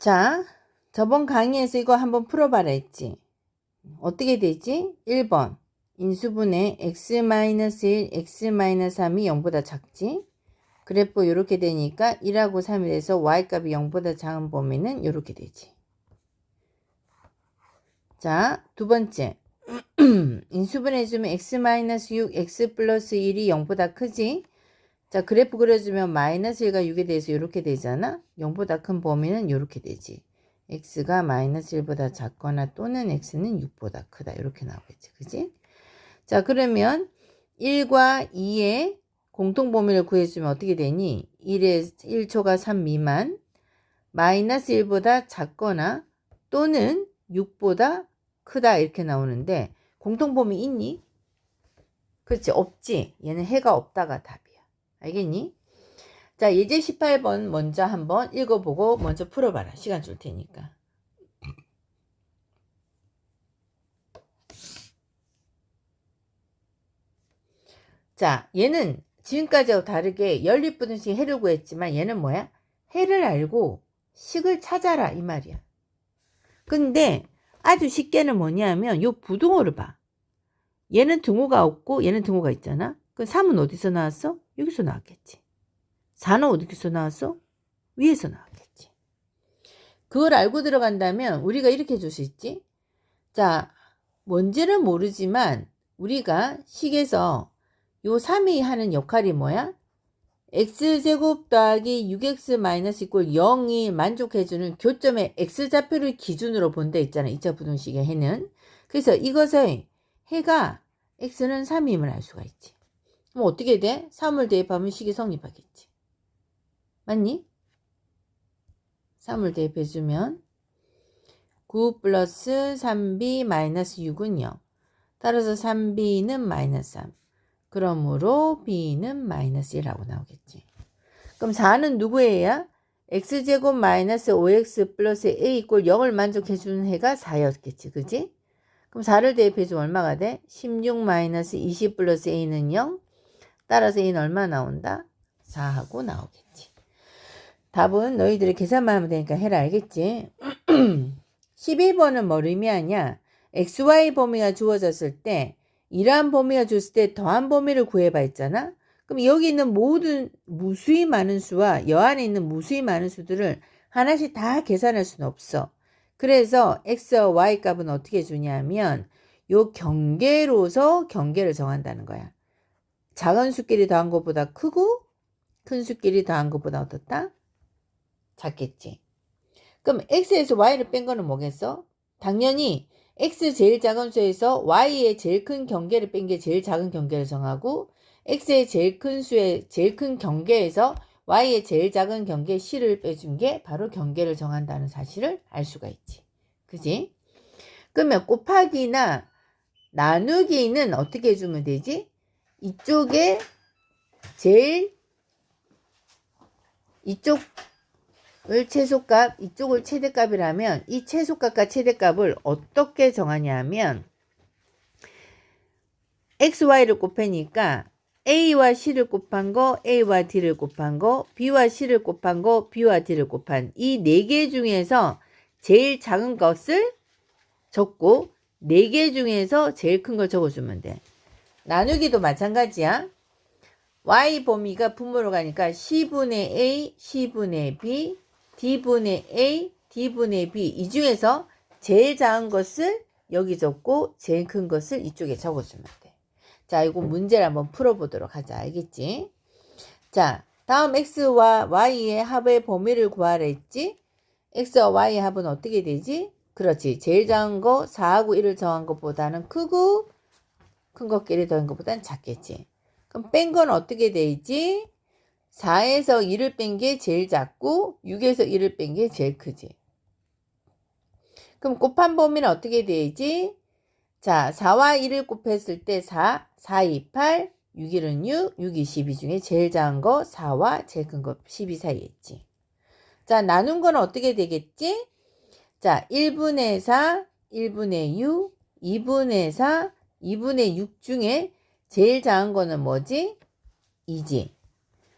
자, 저번 강의에서 이거 한번 풀어봐라 했지. 어떻게 되지? 1번 인수분해 x-1, x-3이 0보다 작지? 그래프 이렇게 되니까 1하고 3이 돼서 y값이 0보다 작은 범위는 이렇게 되지. 자, 두 번째 인수분해해주면 x-6, x 플러스 1이 0보다 크지? 자, 그래프 그려주면 마이너스 1과 6에 대해서 이렇게 되잖아? 0보다 큰 범위는 이렇게 되지. x가 마이너스 1보다 작거나 또는 x는 6보다 크다. 이렇게 나오겠지. 그지? 자, 그러면 1과 2의 공통범위를 구해주면 어떻게 되니? 1초가 3 미만, 마이너스 1보다 작거나 또는 6보다 크다. 이렇게 나오는데 공통범위 있니? 그렇지, 없지. 얘는 해가 없다가 답이야. 알겠니? 자, 예제 18번 먼저 한번 읽어보고 먼저 풀어봐라. 시간 줄 테니까. 자, 얘는 지금까지하고 다르게 연립부등식 해를 구했지만 얘는 뭐야? 해를 알고 식을 찾아라 이 말이야. 근데 아주 쉽게는 뭐냐면 요 부등호를 봐. 얘는 등호가 없고 얘는 등호가 있잖아. 그럼 3은 어디서 나왔어? 여기서 나왔겠지. 4는 어디서 나왔어? 위에서 나왔겠지. 그걸 알고 들어간다면 우리가 이렇게 해줄 수 있지. 자, 뭔지는 모르지만 우리가 식에서 요 3이 하는 역할이 뭐야? x제곱 더하기 6x 마이너스 이꼴 0이 만족해주는 교점의 x좌표를 기준으로 본다 있잖아. 2차 부등식의 해는. 그래서 이것의 해가 x는 3임을 알 수가 있지. 그럼 어떻게 돼? 3을 대입하면 식이 성립하겠지. 맞니? 3을 대입해주면 9 플러스 3b 마이너스 6은 0. 따라서 3b는 마이너스 3. 그러므로 b는 마이너스 1라고 나오겠지. 그럼 4는 누구예요? x제곱 마이너스 5x 플러스 a 이꼴 0을 만족해주는 해가 4였겠지. 그지? 그럼 4를 대입해주면 얼마가 돼? 16 마이너스 20 플러스 a는 0. 따라서 a는 얼마 나온다? 4하고 나오겠지. 답은 너희들이 계산만 하면 되니까 해라. 알겠지? 12번은 뭘 의미하냐? xy 범위가 주어졌을 때 이러한 범위가 줬을 때 더한 범위를 구해봐 했잖아? 그럼 여기 있는 모든 무수히 많은 수와 여 안에 있는 무수히 많은 수들을 하나씩 다 계산할 수는 없어. 그래서 x와 y 값은 어떻게 주냐면 요 경계로서 경계를 정한다는 거야. 작은 수끼리 더한 것보다 크고 큰 수끼리 더한 것보다 어떻다? 작겠지. 그럼 x에서 y를 뺀 거는 뭐겠어? 당연히 x 제일 작은 수에서 y의 제일 큰 경계를 뺀 게 제일 작은 경계를 정하고 x의 제일 큰 수의 제일 큰 경계에서 y의 제일 작은 경계 c를 빼준 게 바로 경계를 정한다는 사실을 알 수가 있지. 그지? 그러면 곱하기나 나누기는 어떻게 해주면 되지? 이쪽에 제일 이쪽을 최소값, 이쪽을 최대값이라면 이 최소값과 최대값을 어떻게 정하냐면 x, y를 곱하니까 a와 c를 곱한 거, a와 d를 곱한 거, b와 c를 곱한 거, b와 d를 곱한 이 4개 중에서 제일 작은 것을 적고 4개 중에서 제일 큰 걸 적어주면 돼. 나누기도 마찬가지야. y 범위가 분모로 가니까 c분의 a, c분의 b, d분의 a, d분의 b 이 중에서 제일 작은 것을 여기 적고 제일 큰 것을 이쪽에 적어주면 돼. 자, 이거 문제를 한번 풀어보도록 하자. 알겠지? 자, 다음 x와 y의 합의 범위를 구하라 했지? x와 y의 합은 어떻게 되지? 그렇지. 제일 작은 거 4하고 1을 정한 것보다는 크고 큰 것끼리 더한 것보다는 작겠지. 그럼 뺀 건 어떻게 되지? 4에서 1을 뺀 게 제일 작고 6에서 1을 뺀 게 제일 크지. 그럼 곱한 범위는 어떻게 되지? 자, 4와 1을 곱했을 때 4, 4, 2, 8, 6, 1은 6, 6, 2, 12 중에 제일 작은 거 4와 제일 큰 거 12 사이에 있지. 자, 나눈 건 어떻게 되겠지? 자, 1분의 4, 1분의 6, 2분의 4, 2분의 6 중에 제일 작은 거는 뭐지? 2지.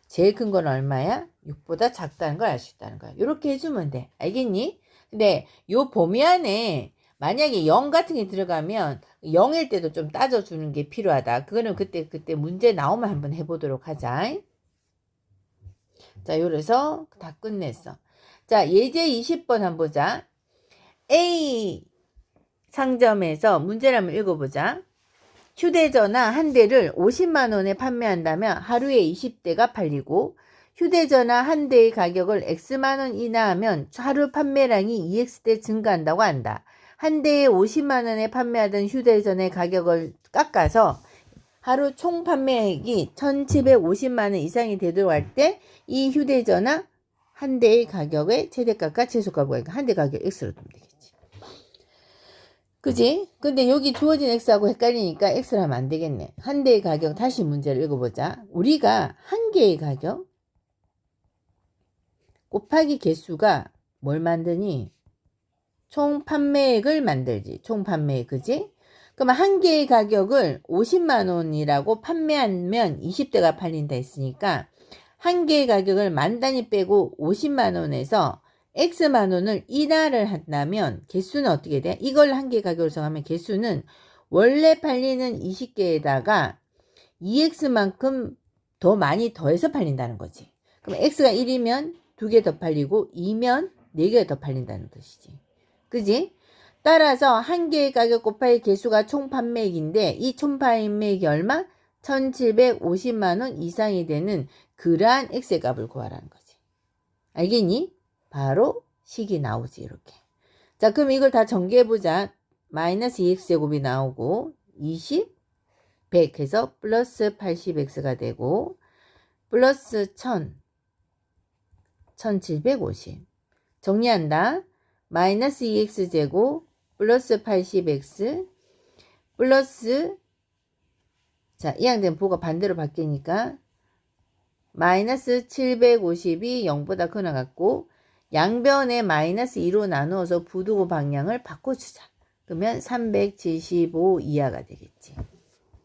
제일 큰 건 얼마야? 6보다 작다는 걸 알 수 있다는 거야. 이렇게 해주면 돼. 알겠니? 근데 요 범위 안에 만약에 0 같은 게 들어가면 0일 때도 좀 따져주는 게 필요하다. 그거는 그때 문제 나오면 한번 해보도록 하자. 자, 요래서 다 끝냈어. 자, 예제 20번 한번 보자. A 상점에서 문제를 한번 읽어보자. 휴대전화 한 대를 50만 원에 판매한다면 하루에 20대가 팔리고 휴대전화 한 대의 가격을 X만 원 인하하면 하루 판매량이 2X대 증가한다고 한다. 한 대에 50만 원에 판매하던 휴대전화의 가격을 깎아서 하루 총 판매액이 1750만 원 이상이 되도록 할 때 이 휴대전화 한 대의 가격의 최대값과 최소값과 한 대 가격 X로 두면 되겠지. 그지? 근데 여기 주어진 X하고 헷갈리니까 X를 하면 안 되겠네. 한 대의 가격 다시 문제를 읽어보자. 우리가 한 개의 가격 곱하기 개수가 뭘 만드니? 총 판매액을 만들지. 총 판매액, 그지? 그러면 한 개의 가격을 50만 원이라고 판매하면 20대가 팔린다 했으니까 한 개의 가격을 만 단위 빼고 50만 원에서 X만 원을 인하를 한다면 개수는 어떻게 돼? 이걸 한 개 가격으로 정하면 개수는 원래 팔리는 20개에다가 2X만큼 더 많이 더해서 팔린다는 거지. 그럼 X가 1이면 2개 더 팔리고 2면 4개가 더 팔린다는 뜻이지. 그지? 따라서 한 개의 가격 곱하기 개수가 총 판매액인데 이 총 판매액이 얼마? 1750만 원 이상이 되는 그러한 X의 값을 구하라는 거지. 알겠니? 바로 식이 나오지 이렇게. 자, 그럼 이걸 다 전개해보자. 마이너스 2X제곱이 나오고 20, 100 해서 플러스 80X가 되고 플러스 1000, 1750. 정리한다. 마이너스 2X제곱 플러스 80X 플러스 자, 이항된 부호가 반대로 바뀌니까 마이너스 750이 0보다 크나 같고 양변에 마이너스 2로 나누어서 부두고 방향을 바꿔주자. 그러면 375 이하가 되겠지.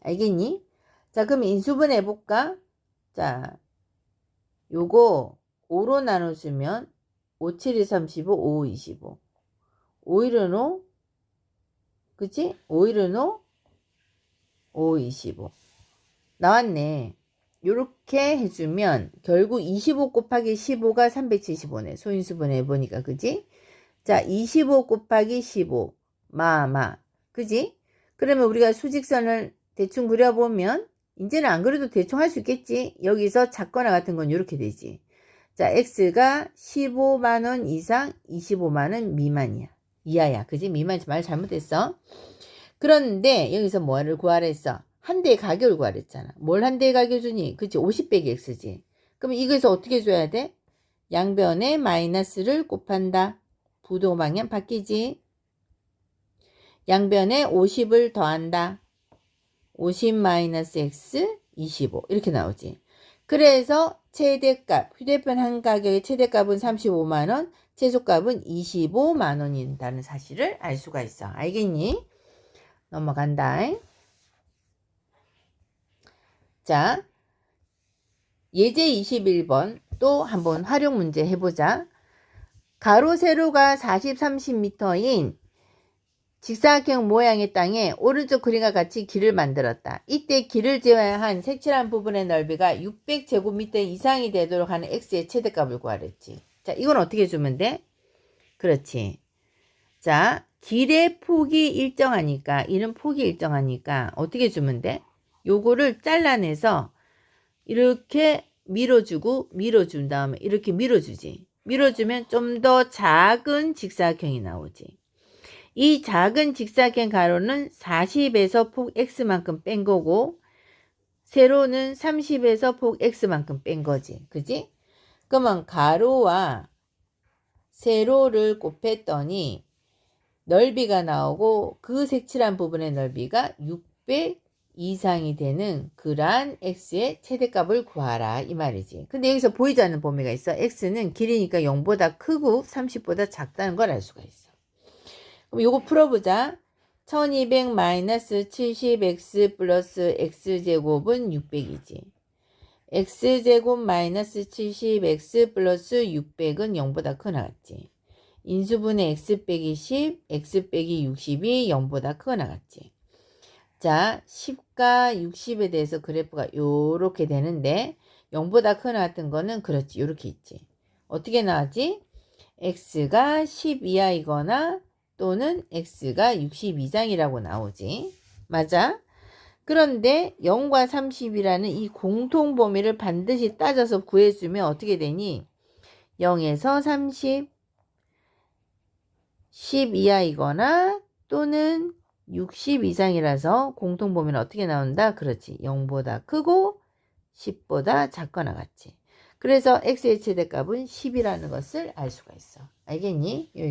알겠니? 자, 그럼 인수분 해볼까? 자, 요거 5로 나눠주면 5, 7이 35, 5, 25. 5일은 5, 그치? 5일은 5, 5, 25. 나왔네. 요렇게 해주면 결국 25 곱하기 15가 375네. 소인수분 해보니까, 그지? 자, 25 곱하기 15. 그지? 그러면 우리가 수직선을 대충 그려보면 이제는 안 그래도 대충 할 수 있겠지? 여기서 작거나 같은 건 이렇게 되지. 자, X가 15만원 이상 25만원 미만이야. 이하야. 그지? 미만 말 잘못했어. 그런데 여기서 뭐를 구하라 했어? 한 대의 가격을 구하랬잖아. 뭘 한 대의 가격 주니? 그치? 50 빼기 X지. 그럼 이거에서 어떻게 줘야 돼? 양변에 마이너스를 곱한다. 부도 방향 바뀌지. 양변에 50을 더한다. 50 마이너스 X 25 이렇게 나오지. 그래서 최대값, 휴대폰 한 가격의 최대값은 35만원, 최소값은 25만원이라는 사실을 알 수가 있어. 알겠니? 넘어간다. 자, 예제 21번 또 한번 활용 문제 해보자. 가로 세로가 40, 30m인 직사각형 모양의 땅에 오른쪽 그림과 같이 길을 만들었다. 이때 길을 제외한 색칠한 부분의 넓이가 600제곱미터 이상이 되도록 하는 X의 최대값을 구하랬지. 자, 이건 어떻게 주면 돼? 그렇지. 자, 길의 폭이 일정하니까, 이런 폭이 일정하니까 어떻게 주면 돼? 요거를 잘라내서 이렇게 밀어주고 밀어준 다음에 이렇게 밀어주지. 밀어주면 좀 더 작은 직사각형이 나오지. 이 작은 직사각형 가로는 40에서 폭 X만큼 뺀 거고 세로는 30에서 폭 X만큼 뺀 거지. 그지? 그러면 가로와 세로를 곱했더니 넓이가 나오고 그 색칠한 부분의 넓이가 600 이상이 되는 그러한 X의 최대값을 구하라 이 말이지. 근데 여기서 보이지 않는 범위가 있어. X는 길이니까 0보다 크고 30보다 작다는 걸 알 수가 있어. 그럼 요거 풀어보자. 1200 마이너스 70x 플러스 x제곱은 600이지. x제곱 마이너스 70 x 플러스 600은 0보다 크거나 같지. 인수분해 x 빼기 10 x 빼기 60이 0보다 크거나 같지. 자, 10과 60에 대해서 그래프가 요렇게 되는데 0보다 크거나 같은 거는 그렇지. 요렇게 있지. 어떻게 나왔지? x가 10 이하이거나 또는 x가 60 이상이라고 나오지. 맞아? 그런데 0과 30이라는 이 공통 범위를 반드시 따져서 구해주면 어떻게 되니? 0에서 30, 10 이하이거나 또는 60 이상이라서 공통 범위는 어떻게 나온다? 그렇지. 0보다 크고 10보다 작거나 같지. 그래서 x의 최대값은 10이라는 것을 알 수가 있어. 알겠니? 여기